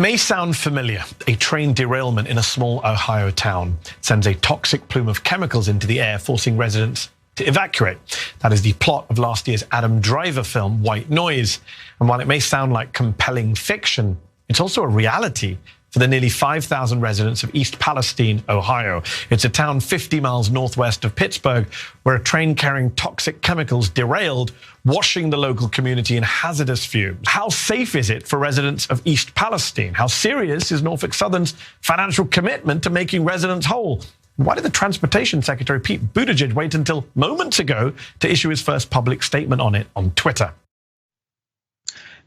May sound familiar. A train derailment in a small Ohio town sends a toxic plume of chemicals into the air, forcing residents to evacuate. That is the plot of last year's Adam Driver film, White Noise. And while it may sound like compelling fiction, it's also a reality for the nearly 5,000 residents of East Palestine, Ohio. It's a town 50 miles northwest of Pittsburgh, where a train carrying toxic chemicals derailed, washing the local community in hazardous fumes. How safe is it for residents of East Palestine? How serious is Norfolk Southern's financial commitment to making residents whole? Why did the Transportation Secretary Pete Buttigieg wait until moments ago to issue his first public statement on it on Twitter?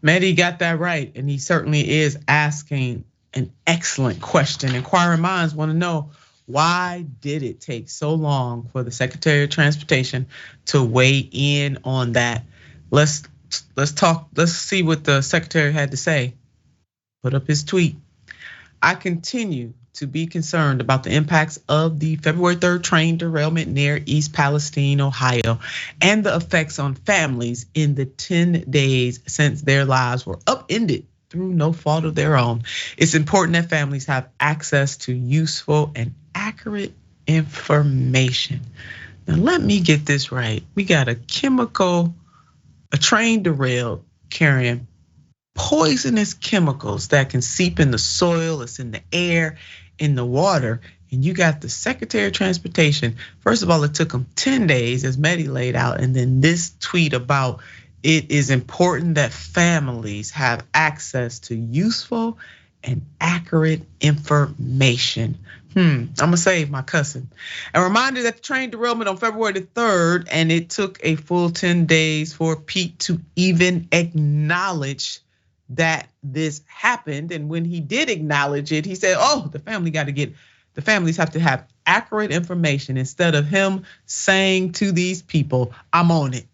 Mehdi got that right, and he certainly is asking an excellent question. Inquiring minds want to know, why did it take so long for the Secretary of Transportation to weigh in on that? Let's talk. Let's see what the Secretary had to say. Put up his tweet. I continue to be concerned about the impacts of the February 3rd train derailment near East Palestine, Ohio, and the effects on families in the 10 days since their lives were upended through no fault of their own. It's important that families have access to useful and accurate information. Now, let me get this right. We got a train derailed carrying poisonous chemicals that can seep in the soil, it's in the air, in the water. And you got the Secretary of Transportation. First of all, it took him 10 days, as Mehdi laid out. And then this tweet about it is important that families have access to useful and accurate information. I'm gonna save my cussing. A reminder that the train derailment on February the 3rd, and it took a full 10 days for Pete to even acknowledge that this happened. And when he did acknowledge it, he said, oh, the families have to have accurate information, instead of him saying to these people, I'm on it,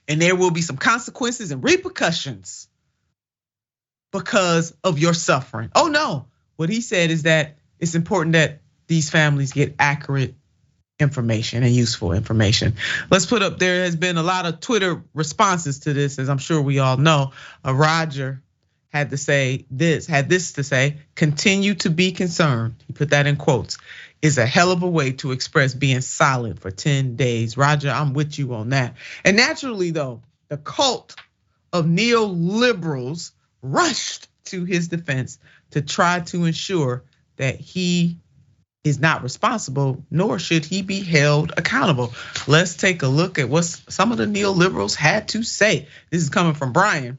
and there will be some consequences and repercussions because of your suffering. Oh no, what he said is that it's important that these families get accurate information and useful information. Let's put up, there has been a lot of Twitter responses to this, as I'm sure we all know. Roger had this to say, continue to be concerned. He put that in quotes. Is a hell of a way to express being silent for 10 days. Roger, I'm with you on that. And naturally though, the cult of neoliberals rushed to his defense to try to ensure that he is not responsible, nor should he be held accountable. Let's take a look at what some of the neoliberals had to say. This is coming from Brian.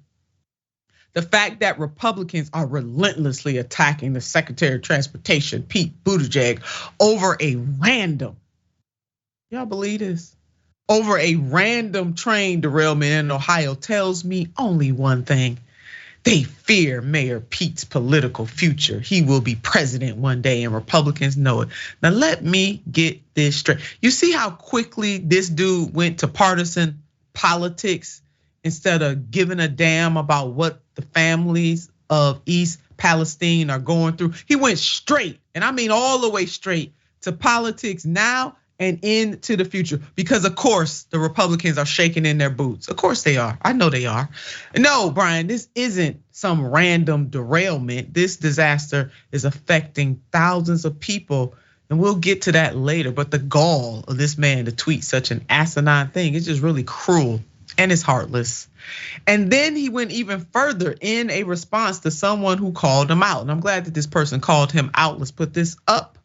The fact that Republicans are relentlessly attacking the Secretary of Transportation, Pete Buttigieg, over a random, y'all believe this? Over a random train derailment in Ohio tells me only one thing. They fear Mayor Pete's political future. He will be president one day, and Republicans know it. Now let me get this straight. You see how quickly this dude went to partisan politics instead of giving a damn about what the families of East Palestine are going through. He went straight, and I mean all the way straight, to politics now and into the future, because of course the Republicans are shaking in their boots. Of course they are. I know they are. No, Brian, this isn't some random derailment. This disaster is affecting thousands of people, and we'll get to that later. But the gall of this man to tweet such an asinine thing is just really cruel, and it's heartless. And then he went even further in a response to someone who called him out. And I'm glad that this person called him out. Let's put this up.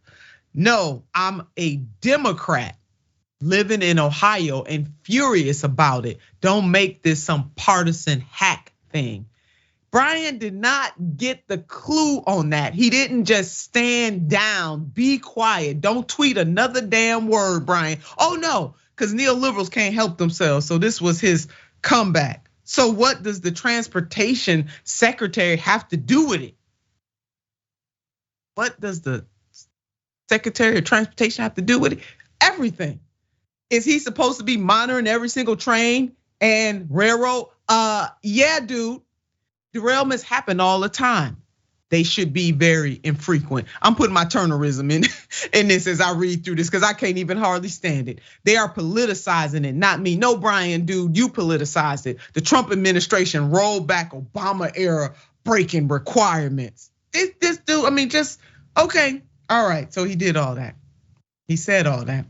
No, I'm a Democrat living in Ohio and furious about it. Don't make this some partisan hack thing. Brian did not get the clue on that. He didn't just stand down, be quiet, don't tweet another damn word, Brian. Oh no, because neoliberals can't help themselves. So this was his comeback. So what does the Transportation Secretary have to do with it? What does the Secretary of Transportation have to do with it? Everything. Is he supposed to be monitoring every single train and railroad? Yeah, dude. Derailments happen all the time. They should be very infrequent. I'm putting my Turnerism in this as I read through this, because I can't even hardly stand it. They are politicizing it, not me. No, Brian, dude, you politicized it. The Trump administration rolled back Obama era breaking requirements. This dude, I mean, just okay, all right. So he did all that. He said all that.